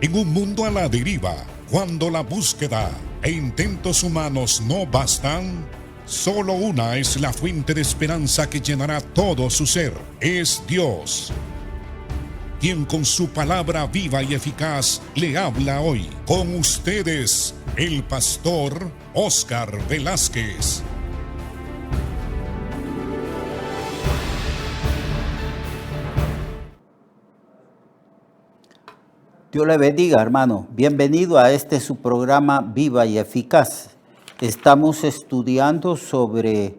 En un mundo a la deriva, cuando la búsqueda e intentos humanos no bastan, solo una es la fuente de esperanza que llenará todo su ser. Es Dios, quien con su palabra viva y eficaz le habla hoy. Con ustedes, el pastor Óscar Velázquez. Dios le bendiga, hermano. Bienvenido a su programa Viva y Eficaz. Estamos estudiando sobre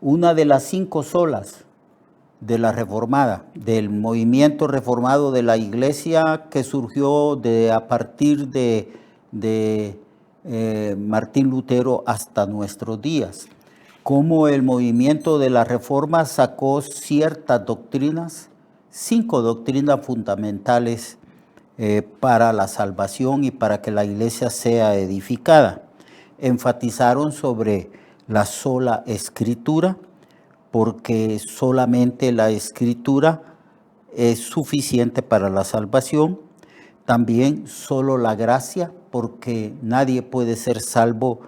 una de las 5 solas de la Reformada, del movimiento reformado de la Iglesia que surgió a partir de Martín Lutero hasta nuestros días. Cómo el movimiento de la Reforma sacó ciertas doctrinas, 5 doctrinas fundamentales para la salvación y para que la iglesia sea edificada. Enfatizaron sobre la sola escritura, porque solamente la escritura es suficiente para la salvación. También solo la gracia, porque nadie puede ser salvo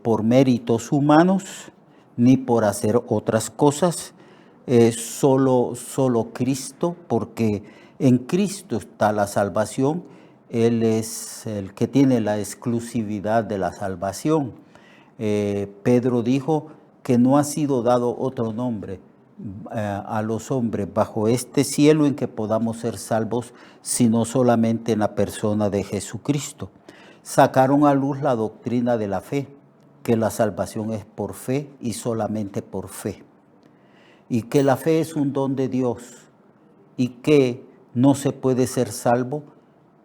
por méritos humanos, ni por hacer otras cosas. Solo Cristo, porque en Cristo está la salvación. Él es el que tiene la exclusividad de la salvación. Pedro dijo que no ha sido dado otro nombre a los hombres bajo este cielo en que podamos ser salvos, sino solamente en la persona de Jesucristo. Sacaron a luz la doctrina de la fe, que la salvación es por fe y solamente por fe. Y que la fe es un don de Dios y que no se puede ser salvo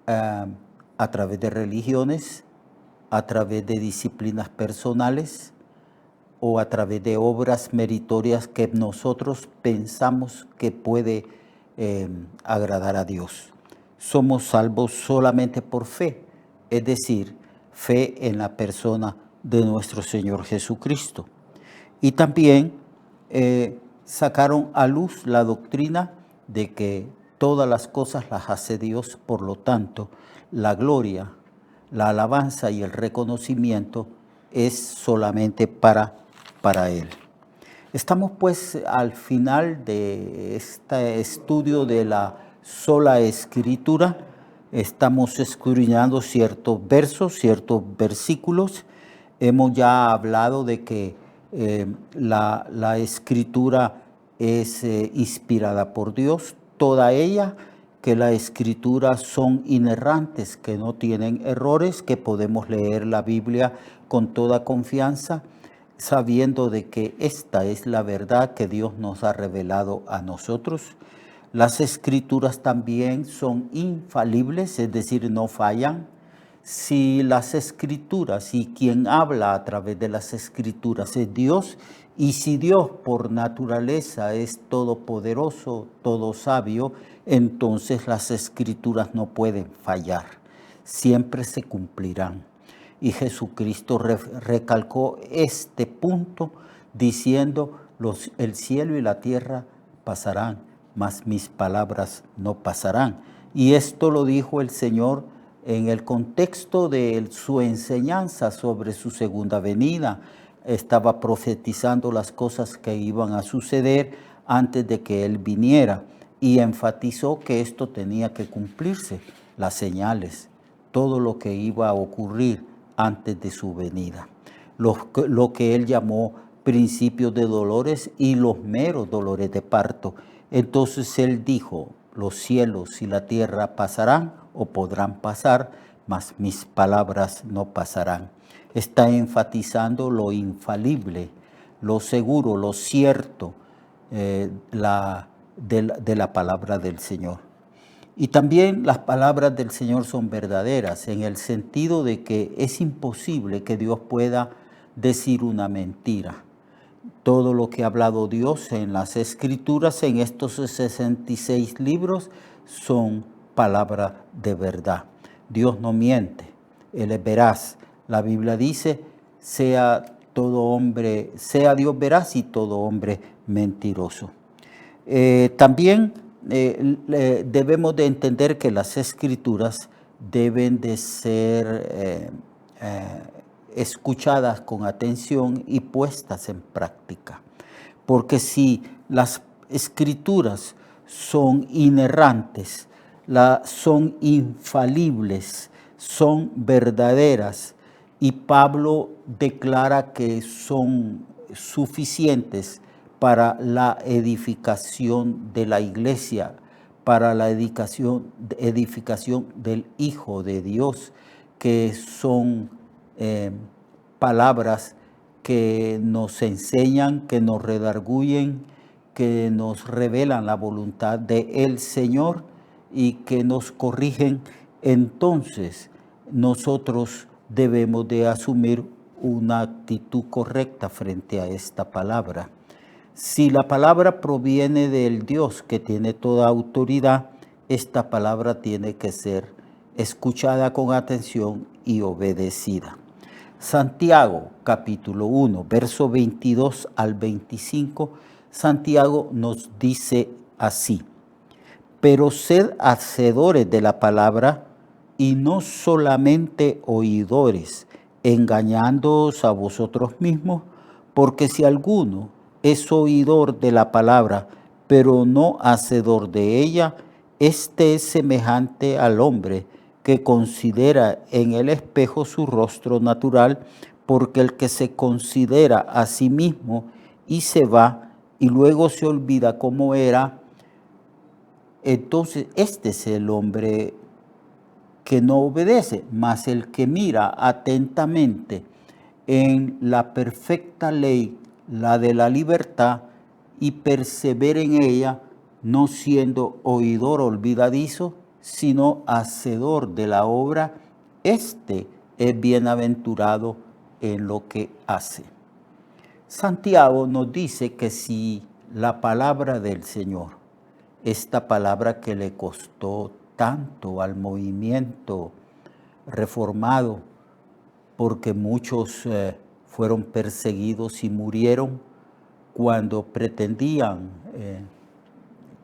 a través de religiones, a través de disciplinas personales o a través de obras meritorias que nosotros pensamos que puede agradar a Dios. Somos salvos solamente por fe, es decir, fe en la persona de nuestro Señor Jesucristo. Y también sacaron a luz la doctrina de que todas las cosas las hace Dios, por lo tanto, la gloria, la alabanza y el reconocimiento es solamente para Él. Estamos pues al final de este estudio de la sola escritura. Estamos escudriñando ciertos versos, ciertos versículos. Hemos ya hablado de que la escritura es inspirada por Dios, toda ella, que la escritura son inerrantes, que no tienen errores, que podemos leer la Biblia con toda confianza, sabiendo de que esta es la verdad que Dios nos ha revelado a nosotros. Las escrituras también son infalibles, es decir, no fallan. Si las escrituras y quien habla a través de las escrituras es Dios, y si Dios por naturaleza es todopoderoso, todo sabio, entonces las escrituras no pueden fallar, siempre se cumplirán. Y Jesucristo recalcó este punto diciendo, el cielo y la tierra pasarán, mas mis palabras no pasarán. Y esto lo dijo el Señor en el contexto de su enseñanza sobre su segunda venida. Estaba profetizando las cosas que iban a suceder antes de que Él viniera y enfatizó que esto tenía que cumplirse, las señales, todo lo que iba a ocurrir antes de su venida. Lo que Él llamó principios de dolores y los meros dolores de parto. Entonces Él dijo, los cielos y la tierra pasarán o podrán pasar, mas mis palabras no pasarán. Está enfatizando lo infalible, lo seguro, lo cierto de la palabra del Señor. Y también las palabras del Señor son verdaderas en el sentido de que es imposible que Dios pueda decir una mentira. Todo lo que ha hablado Dios en las Escrituras, en estos 66 libros, son palabras de verdad. Dios no miente, Él es veraz. La Biblia dice, sea Dios veraz y todo hombre mentiroso. También debemos de entender que las Escrituras deben de ser escuchadas con atención y puestas en práctica. Porque si las escrituras son inerrantes, son infalibles, son verdaderas, y Pablo declara que son suficientes para la edificación de la iglesia, para la edificación del Hijo de Dios, que son palabras que nos enseñan, que nos redarguyen, que nos revelan la voluntad del Señor y que nos corrigen. Entonces nosotros debemos de asumir una actitud correcta frente a esta palabra. Si la palabra proviene del Dios que tiene toda autoridad, esta palabra tiene que ser escuchada con atención y obedecida. Santiago, capítulo 1, verso 22 al 25, Santiago nos dice así: pero sed hacedores de la palabra y no solamente oidores, engañándoos a vosotros mismos, porque si alguno es oidor de la palabra, pero no hacedor de ella, este es semejante al hombre que considera en el espejo su rostro natural, porque el que se considera a sí mismo y se va, y luego se olvida cómo era, entonces este es el hombre que no obedece, mas el que mira atentamente en la perfecta ley, la de la libertad, y persevera en ella, no siendo oidor olvidadizo, sino hacedor de la obra, este es bienaventurado en lo que hace. Santiago nos dice que si la palabra del Señor, esta palabra que le costó tanto al movimiento reformado, porque muchos fueron perseguidos y murieron cuando pretendían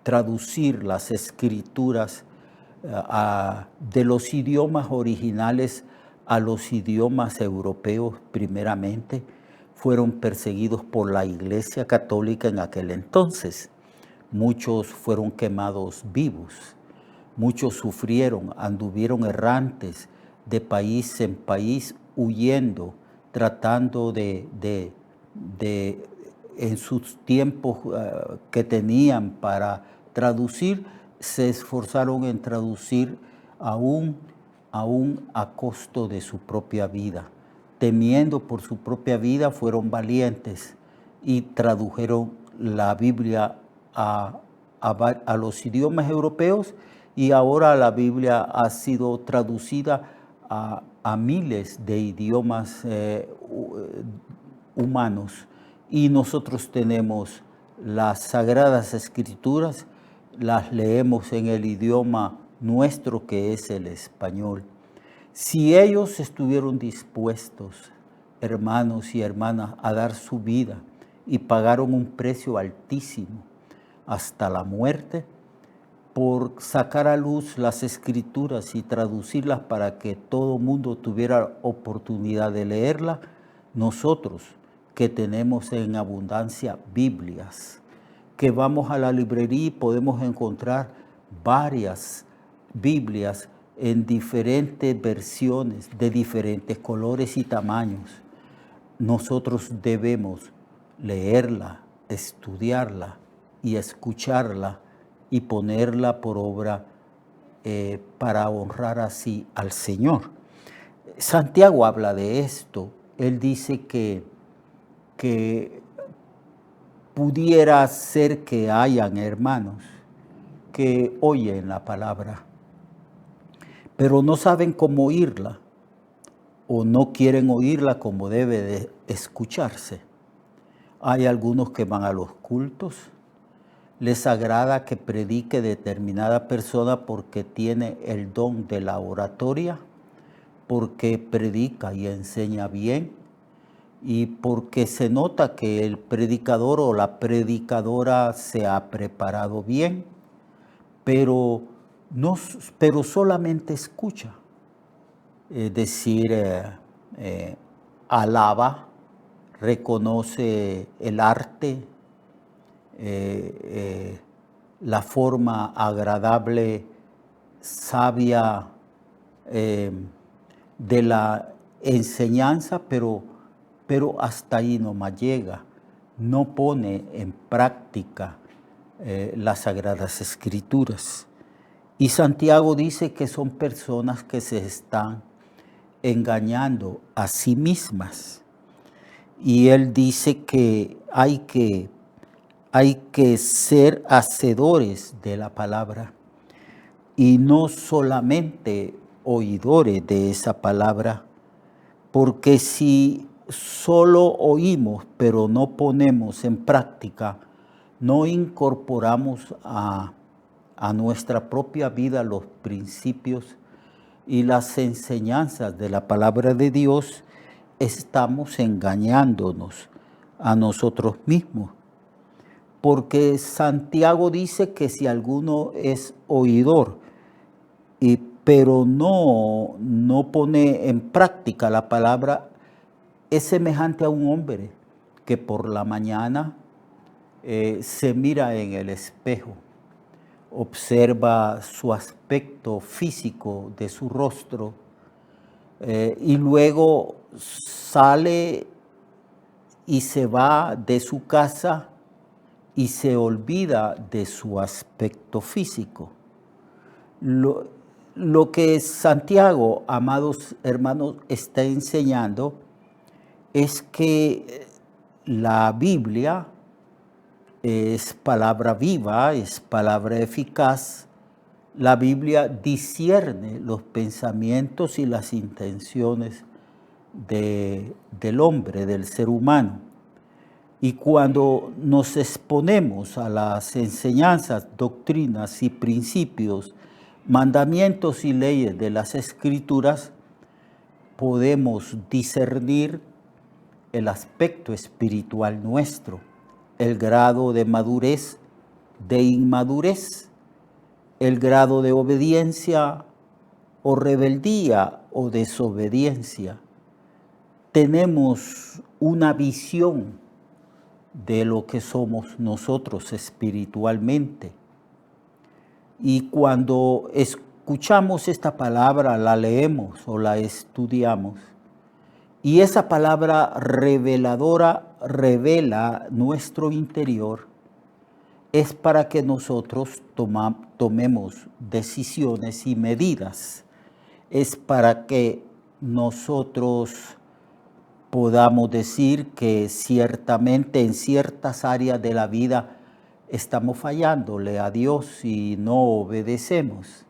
traducir las escrituras de los idiomas originales a los idiomas europeos primeramente, fueron perseguidos por la Iglesia Católica en aquel entonces. Muchos fueron quemados vivos, muchos sufrieron, anduvieron errantes de país en país, huyendo, tratando de en sus tiempos que tenían para traducir, se esforzaron en traducir aún a costo de su propia vida. Temiendo por su propia vida, fueron valientes y tradujeron la Biblia a los idiomas europeos, y ahora la Biblia ha sido traducida a miles de idiomas humanos. Y nosotros tenemos las Sagradas Escrituras, las leemos en el idioma nuestro, que es el español. Si ellos estuvieron dispuestos, hermanos y hermanas, a dar su vida y pagaron un precio altísimo hasta la muerte por sacar a luz las Escrituras y traducirlas para que todo mundo tuviera oportunidad de leerla, nosotros que tenemos en abundancia Biblias, que vamos a la librería y podemos encontrar varias Biblias en diferentes versiones, de diferentes colores y tamaños. Nosotros debemos leerla, estudiarla y escucharla y ponerla por obra para honrar así al Señor. Santiago habla de esto. Él dice que pudiera ser que hayan hermanos que oyen la palabra, pero no saben cómo oírla, o no quieren oírla como debe de escucharse. Hay algunos que van a los cultos, les agrada que predique determinada persona porque tiene el don de la oratoria, porque predica y enseña bien, y porque se nota que el predicador o la predicadora se ha preparado bien, pero solamente escucha, es decir, alaba, reconoce el arte, la forma agradable, sabia de la enseñanza, pero hasta ahí nomás llega. No pone en práctica las Sagradas Escrituras. Y Santiago dice que son personas que se están engañando a sí mismas. Y él dice que hay que ser hacedores de la palabra y no solamente oidores de esa palabra, porque si solo oímos pero no ponemos en práctica, no incorporamos a nuestra propia vida los principios y las enseñanzas de la palabra de Dios, estamos engañándonos a nosotros mismos. Porque Santiago dice que si alguno es oidor, pero no pone en práctica la palabra, es semejante a un hombre que por la mañana se mira en el espejo, observa su aspecto físico de su rostro y luego sale y se va de su casa y se olvida de su aspecto físico. Lo que Santiago, amados hermanos, está enseñando es que la Biblia es palabra viva, es palabra eficaz. La Biblia discierne los pensamientos y las intenciones del hombre, del ser humano. Y cuando nos exponemos a las enseñanzas, doctrinas y principios, mandamientos y leyes de las Escrituras, podemos discernir el aspecto espiritual nuestro, el grado de madurez, de inmadurez, el grado de obediencia o rebeldía o desobediencia. Tenemos una visión de lo que somos nosotros espiritualmente. Y cuando escuchamos esta palabra, la leemos o la estudiamos, y esa palabra reveladora revela nuestro interior, es para que nosotros tomemos decisiones y medidas. Es para que nosotros podamos decir que ciertamente en ciertas áreas de la vida estamos fallándole a Dios y no obedecemos.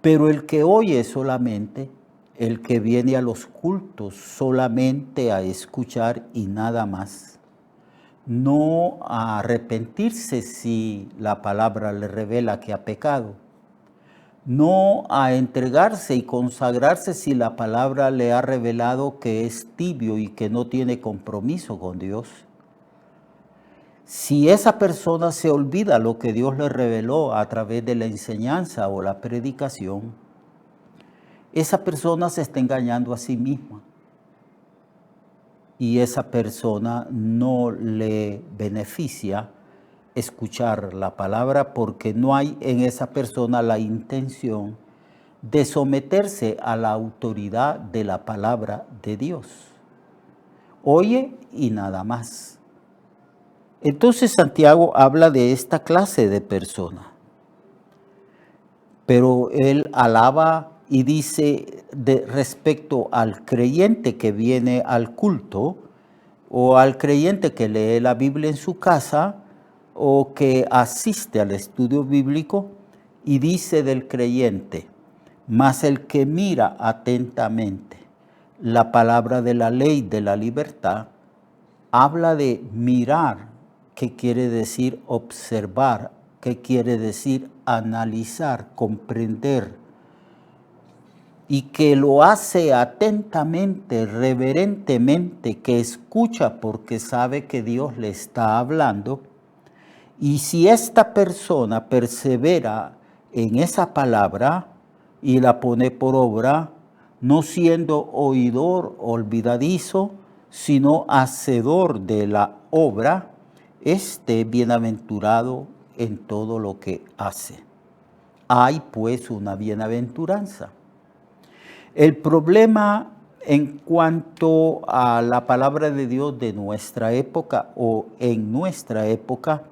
Pero el que oye solamente, el que viene a los cultos solamente a escuchar y nada más, no a arrepentirse si la palabra le revela que ha pecado, no a entregarse y consagrarse si la palabra le ha revelado que es tibio y que no tiene compromiso con Dios. Si esa persona se olvida lo que Dios le reveló a través de la enseñanza o la predicación, esa persona se está engañando a sí misma. Y esa persona no le beneficia escuchar la palabra porque no hay en esa persona la intención de someterse a la autoridad de la palabra de Dios. Oye y nada más. Entonces Santiago habla de esta clase de persona. Pero él alaba y dice respecto al creyente que viene al culto o al creyente que lee la Biblia en su casa o que asiste al estudio bíblico, y dice del creyente: mas el que mira atentamente la palabra de la ley de la libertad, habla de mirar, que quiere decir observar, que quiere decir analizar, comprender, y que lo hace atentamente, reverentemente, que escucha porque sabe que Dios le está hablando. Y si esta persona persevera en esa palabra y la pone por obra, no siendo oidor olvidadizo, sino hacedor de la obra, bienaventurado en todo lo que hace. Hay pues una bienaventuranza. El problema en cuanto a la palabra de Dios de nuestra época o en nuestra época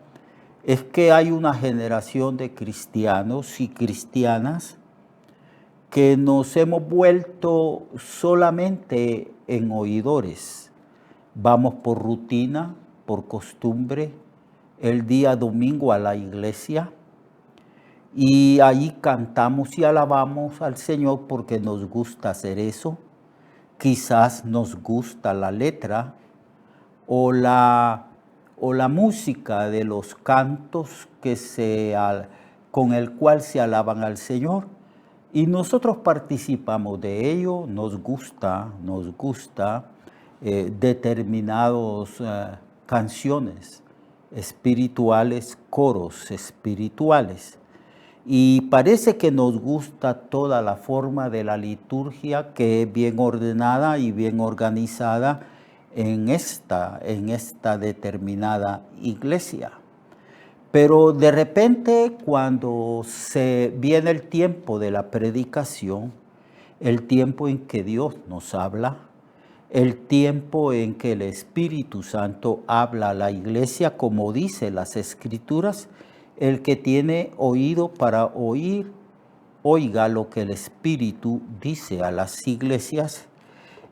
es que hay una generación de cristianos y cristianas que nos hemos vuelto solamente en oidores. Vamos por rutina, por costumbre, el día domingo a la iglesia y ahí cantamos y alabamos al Señor porque nos gusta hacer eso. Quizás nos gusta la letra o la música de los cantos con el cual se alaban al Señor. Y nosotros participamos de ello, nos gusta determinadas canciones espirituales, coros espirituales. Y parece que nos gusta toda la forma de la liturgia que es bien ordenada y bien organizada en esta determinada iglesia. Pero de repente cuando se viene el tiempo de la predicación, el tiempo en que Dios nos habla, el tiempo en que el Espíritu Santo habla a la iglesia, como dice las Escrituras, el que tiene oído para oír, oiga lo que el Espíritu dice a las iglesias.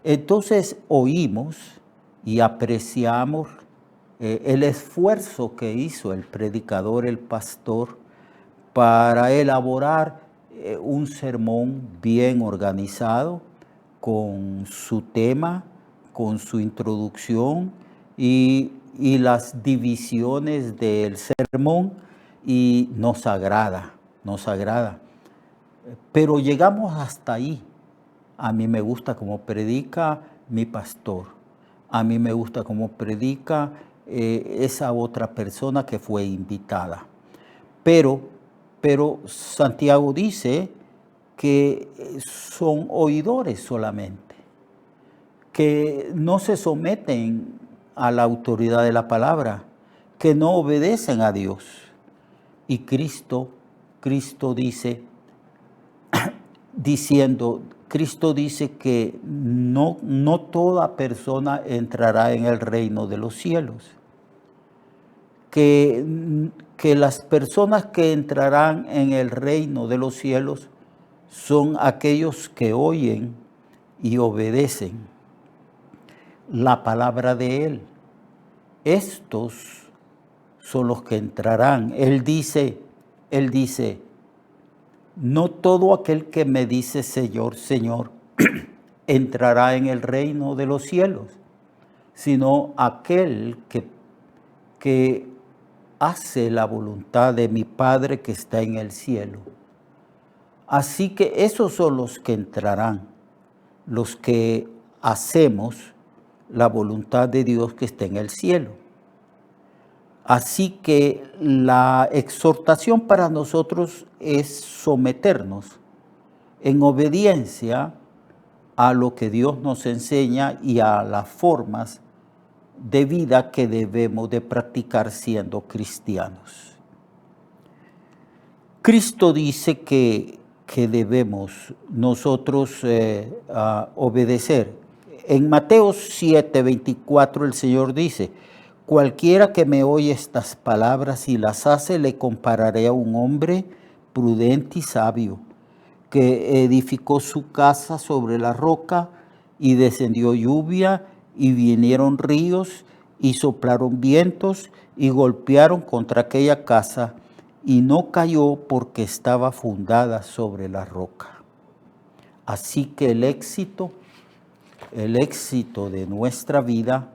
Entonces oímos y apreciamos el esfuerzo que hizo el predicador, el pastor, para elaborar un sermón bien organizado, con su tema, con su introducción y las divisiones del sermón, y nos agrada. Pero llegamos hasta ahí. A mí me gusta cómo predica mi pastor. A mí me gusta cómo predica esa otra persona que fue invitada. Pero Santiago dice que son oidores solamente, que no se someten a la autoridad de la palabra, que no obedecen a Dios. Y Cristo dice que no toda persona entrará en el reino de los cielos. Que las personas que entrarán en el reino de los cielos son aquellos que oyen y obedecen la palabra de Él. Estos son los que entrarán. Él dice, no todo aquel que me dice Señor, Señor, entrará en el reino de los cielos, sino aquel que hace la voluntad de mi Padre que está en el cielo. Así que esos son los que entrarán, los que hacemos la voluntad de Dios que está en el cielo. Así que la exhortación para nosotros es someternos en obediencia a lo que Dios nos enseña y a las formas de vida que debemos de practicar siendo cristianos. Cristo dice que debemos nosotros obedecer. En Mateo 7:24 el Señor dice: cualquiera que me oye estas palabras y las hace, le compararé a un hombre prudente y sabio, que edificó su casa sobre la roca, y descendió lluvia, y vinieron ríos, y soplaron vientos, y golpearon contra aquella casa, y no cayó porque estaba fundada sobre la roca. Así que el éxito de nuestra vida,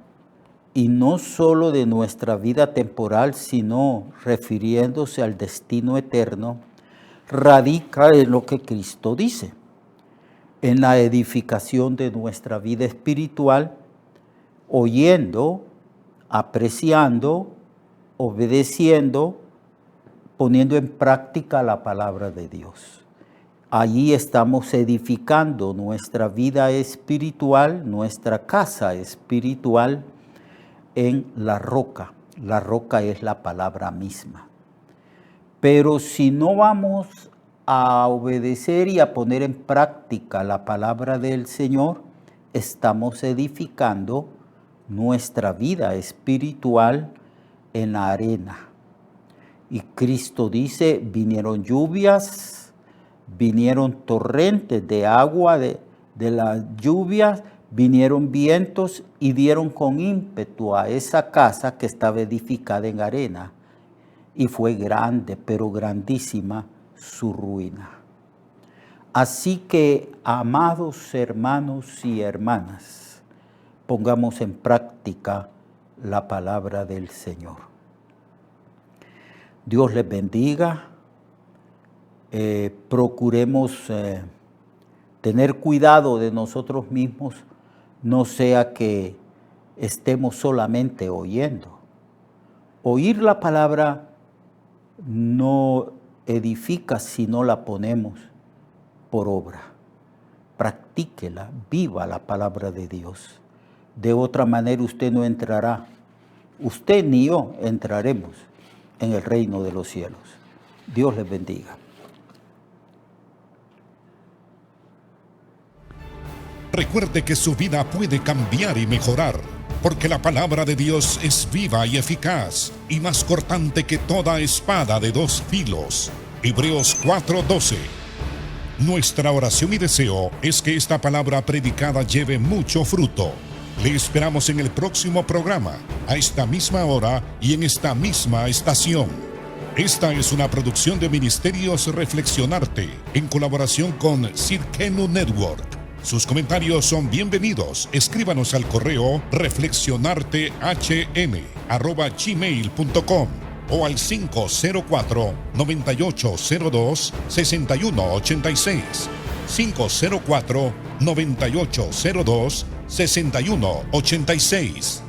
y no solo de nuestra vida temporal, sino refiriéndose al destino eterno, radica en lo que Cristo dice, en la edificación de nuestra vida espiritual, oyendo, apreciando, obedeciendo, poniendo en práctica la palabra de Dios. Allí estamos edificando nuestra vida espiritual, nuestra casa espiritual en la roca. La roca es la palabra misma. Pero si no vamos a obedecer y a poner en práctica la palabra del Señor, estamos edificando nuestra vida espiritual en la arena. Y Cristo dice, vinieron lluvias, vinieron torrentes de agua de las lluvias, vinieron vientos y dieron con ímpetu a esa casa que estaba edificada en arena. Y fue grande, pero grandísima su ruina. Así que, amados hermanos y hermanas, pongamos en práctica la palabra del Señor. Dios les bendiga. Procuremos tener cuidado de nosotros mismos, no sea que estemos solamente oyendo. Oír la palabra no edifica si no la ponemos por obra. Practíquela, viva la palabra de Dios. De otra manera usted no entrará, usted ni yo entraremos en el reino de los cielos. Dios les bendiga. Recuerde que su vida puede cambiar y mejorar, porque la palabra de Dios es viva y eficaz, y más cortante que toda espada de dos filos. Hebreos 4:12. Nuestra oración y deseo es que esta palabra predicada lleve mucho fruto. Le esperamos en el próximo programa, a esta misma hora y en esta misma estación. Esta es una producción de Ministerios Reflexionarte, en colaboración con Cirkenu Network. Sus comentarios son bienvenidos. Escríbanos al correo reflexionartehn@gmail.com o al 504-9802-6186. 504-9802-6186.